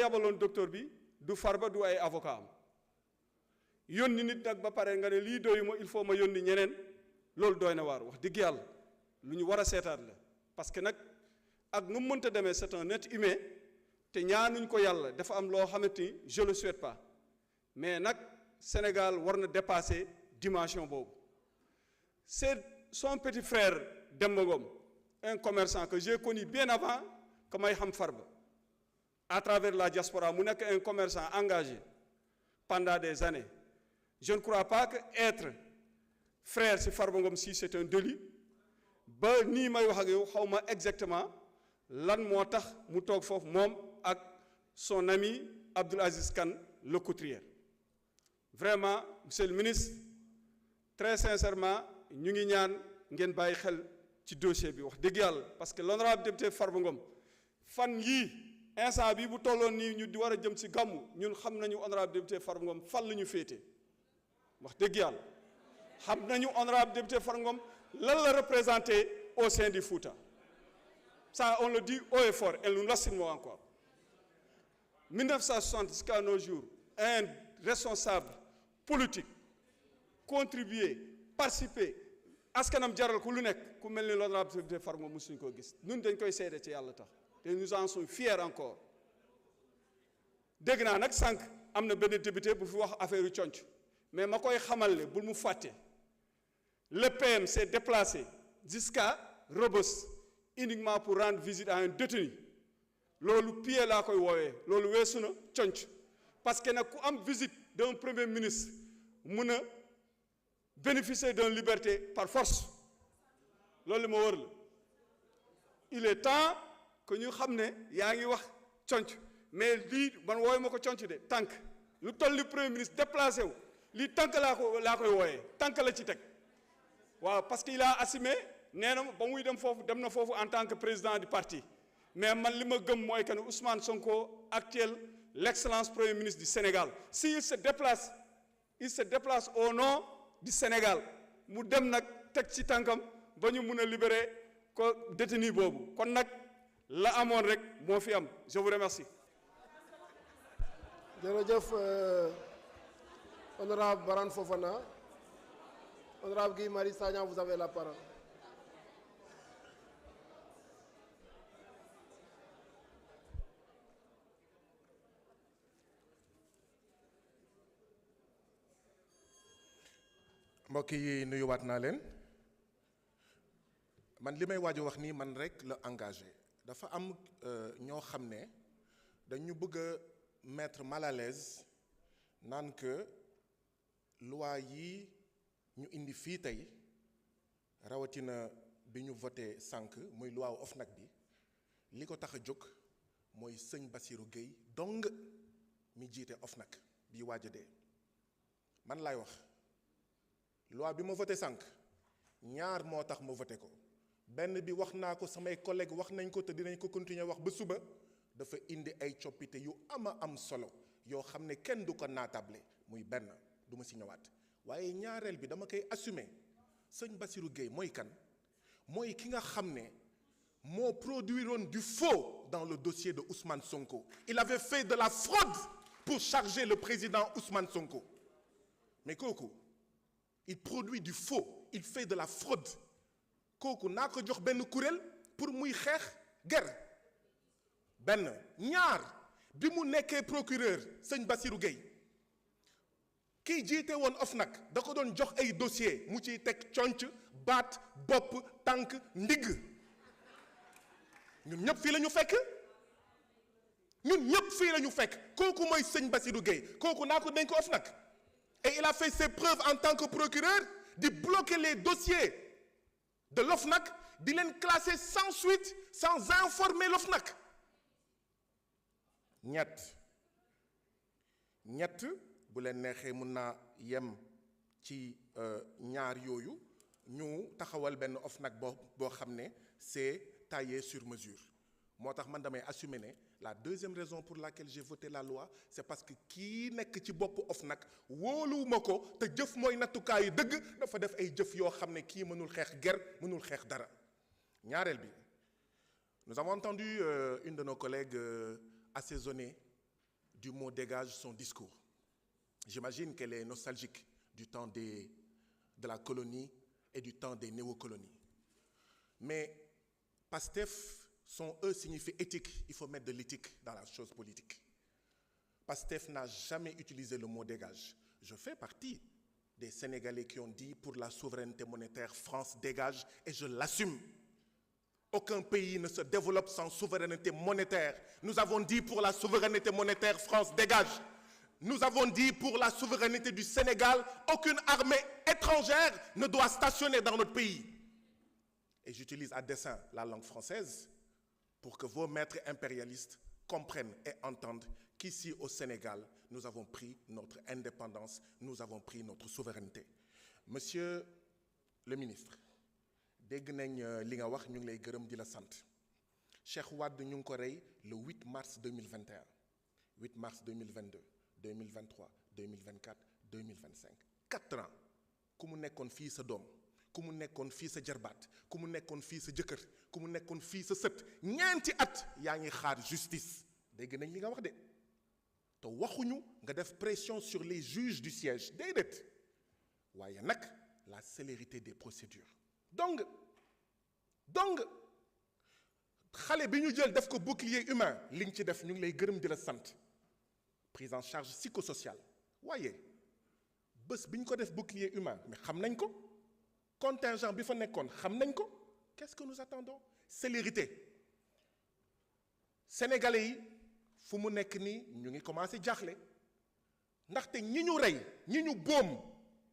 yabaloon docteur bi du Farba du ay avocat am yónni nit nag ba pare nga ne lii doyuma il faut ma yónni ñeneen loolu doy na waar wax dëgg yàlla lu ñu war a seetaat la parce que nag ak nu mu mënta demee c'est un être humain te ñaanuñ ko yàlla dafa am loo xamante ni je le souhaite pas mais nag Sénégal war na dépasser dimension boobu c'est son petit frère Demba Ngom un commerçant que j'ai connu bien avant que may xam Farba à travers la diaspora mu nekk un commerçant engagé pendant des années je ne crois pas que être frère si Farba Ngom si c'est un délit ba nii may wax ak yow xaw ma exactement lan moo tax mu toog foofu moom ak son ami Abdoul Aziz Kane le couturier vraiment monsieur le ministre très sincèrement ñu ngi ñaan ngeen bàyyi xel ci dossier bi wax dëgg yàlla parce que l'honorable député Farba Ngom fan yii instant bi bu tolloon nii ñu di war a jëm ci gàmmu ñun xam nañu honorable député Farba Ngom fan la ñu féete wax dëgg yàlla xam nañu honorable député Farba Ngom lan la représenté au sein du Fouta ça on le dit haut et fort et nous l'assumons encore 1960 jusqu'à nos jours un responsable politique contribuer participer askanam jaral ku lu nekk ku mel ni l'honorable député Farba Ngom mosuñu koo gis ñun dañ koy seede ci yàlla tax te nous en sommes fiers encore dégg naa nag sànq am na benn député bu fi wax affaire yu conc mais ma koy xamal ne bul mu fàtte le PM s'est déplacé jusqu'à Rebeuss uniquement pour rendre visite à un détenu loolu pied laa koy woowee loolu weesu na conc parce que nag ku am visite d'un premier ministre mun a bénéficier d'une liberté par force loolu ma wër la il est temps que ñu xam ne yaa ngi wax conc mais lii man wooye ma ko conc de tànk lu toll li premier ministre déplacé wu lii tànk laa koy wooyee tànk la ci teg waaw parce que il a assumé nee na ba muy dem na foofu en tant que président du parti mais man li ma gëm mooy que ne Ousmane Sonko actuel l'excellence premier ministre du Sénégal si il se déplace au nom du Sénégal mu dem nag teg ci tànkam ba ñu mun a libérer ko détenu boobu kon nag la amoon rek moo fi am je vous remercie. jërëjëf honorable Barham Fofana. Honorable Guy Marius Sagna, vous avez la parole. mbokk yi nuyuwaat naa leen man li may waaj a wax nii man rek la engagé dafa am ñoo xam ne dañu bëgg a mettre mal à l'aise naan que loi yi ñu indi fii tey rawatina bi ñu voté sànq muy loi OFNAC bi li ko tax a jóg mooy sëñ Bassirou Gueye dong mi jiite OFNAC bi waaj a dee man laay wax loi bi ma voté sànq ñaar moo tax ma voté ko benn bi wax naa ko samay collègues wax nañ ko te dinañ ko continuer wax ba suba dafa indi ay coppite yu am solo yoo xam ne kenn du ko naatable muy benn du ma si ñëwaat waaye ñaareel bi dama koy assumer sëñ Bassirou Gueye mooy kan mooy ki nga xam ne moo produiroon du faux dans le dossier de Ousmane Sonko. Il avait fait de la fraude pour charger le président Ousmane Sonko mais kooku il produit du faux il fait de la fraude kooku naa ko jox benn kuréel pour muy xeex guerre benn ñaar bi mu nekkee procureur sëñ Bassirou Gueye kii jiite woon OFNAC da ko doon jox ay dossier mu ciy teg conc baat bopp tànk ndigg ñun ñëpp fii la ñu fekk kooku mooy sëñ Bassirou Gueye kooku naa ko dénk OFNAC et il a fait ses preuves en tant que procureur di bloquer les dossiers de l'OFNAC di leen classer sans suite sans informer l'OFNAC ñett bu leen neexee mun naa yem ci ñaar yooyu ñu taxawal benn OFNAC boo xam ne c'est taillé sur mesure moo tax man damay assumer ne la deuxième raison pour laquelle j'ai voté la loi c'est parce que kii nekk ci boppu OFNAC wóoluwuma ko te jëf mooy nattukaayu dëgg dafa def ay jëf yoo xam ne kii mënul xeex guerre mënul xeex dara ñaareel bi nous avons entendu une de nos collègues assaisonner du mot dégage son discours. J'imagine qu'elle est nostalgique du temps de la colonie et du temps des néocolonies. Mais PASTEF, son E signifie éthique. Il faut mettre de l'éthique dans la chose politique. PASTEF n'a jamais utilisé le mot dégage. Je fais partie des Sénégalais qui ont dit pour la souveraineté monétaire, France dégage, et je l'assume. Aucun pays ne se développe sans souveraineté monétaire. Nous avons dit pour la souveraineté monétaire, France dégage. Nous avons dit pour la souveraineté du Sénégal, aucune armée étrangère ne doit stationner dans notre pays. Et j'utilise à dessein la langue française pour que vos maîtres impérialistes comprennent et entendent qu'ici au Sénégal, nous avons pris notre indépendance, nous avons pris notre souveraineté. Monsieur le ministre, dégg nañ li nga wax ñu ngi lay gërëm di la sant. Cheikh Wade ñu ngi ko rey le 8 mars 2021, 8 mars 2022, 2023, 2024, 2025. 4 ans ku mu nekkoon fii sa doom, ku mu nekkoon fii sa jarbaat, ku mu nekkoon fii sa jëkkër, ku mu nekkoon fii sa sët, ñeenti at yaa ngi xaar justice. Dégg nañ li nga wax de. te waxuñu nga def pression sur les juges du siège déedéet waaye nag la célérité des procédures donc xale bi ñu jël def ko bouclier humain li nga ci def ñu ngi lay gërëm di la sant prise en charge psychosociale waaye bés bi ñu ko def bouclier humain mais xam nañ ko contingent bi fa nekkoon xam nañ ko qu'est-ce que nous attendons célérité sénégalais yi fu mu nekk nii ñu ngi commencé jaaxle ndaxte ñi ñu rey ñi ñu boom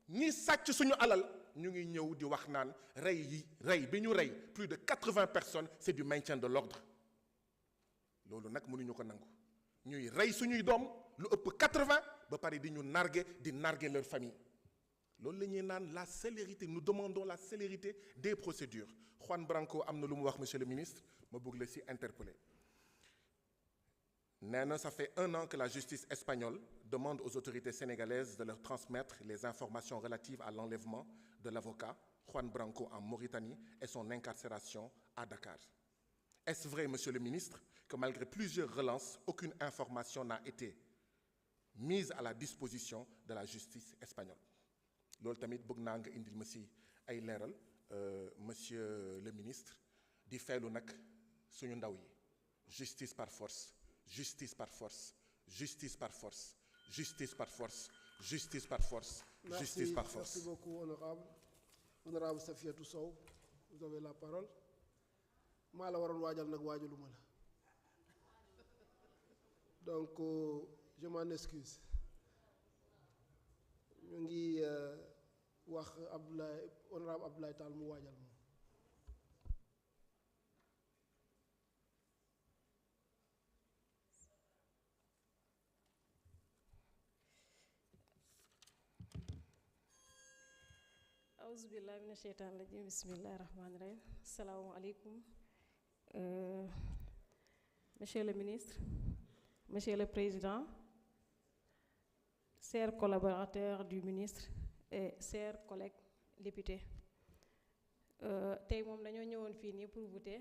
ñi sàcc suñu alal ñu ngi ñëw di wax naan rey bi ñu rey plus de 80 personnes c'est du maintien de l'ordre loolu nag mënuñu ko nangu ñuy rey suñuy doom lu ëpp 80 ba pare di ñu narguer leur famille loolu la ñuy naan la célérité nous demandons la célérité des procédures Juan Branco am na lu mu wax monsieur le ministre ma bëgg la si interpeller nee na ça fait 1 an que la justice espagnole demande aux autorités sénégalaises de leur transmettre les informations relatives à l'enlèvement de l'avocat Juan Branco en Mauritanie et son incarcération à Dakar. Est-ce vrai, monsieur le ministre, que malgré plusieurs relances, aucune information n'a été mise à la disposition de la justice espagnole? loolu tamit bëgg naa nga indil ma si ay leeral monsieur le ministre di feelu nag suñu ndaw yi justice par force. Justice par force, justice par force, justice par force, justice par force, justice par force. Merci beaucoup, honorable. Honorable Safiatou Sow, vous avez la parole. maa la waroon waajal nag waajaluma la donc je m'en excuse ñu ngi wax Abdoulaye honorable Abdoulaye Tall mu waajal moom. auzu billahi mina sheytaan rajim bismillahi rahmaani rahim salaamaaleykum monsieur le ministre monsieur le président chers collaborateurs du ministre et chers collègues députés tey moom dañoo ñëwoon fii nii pour voter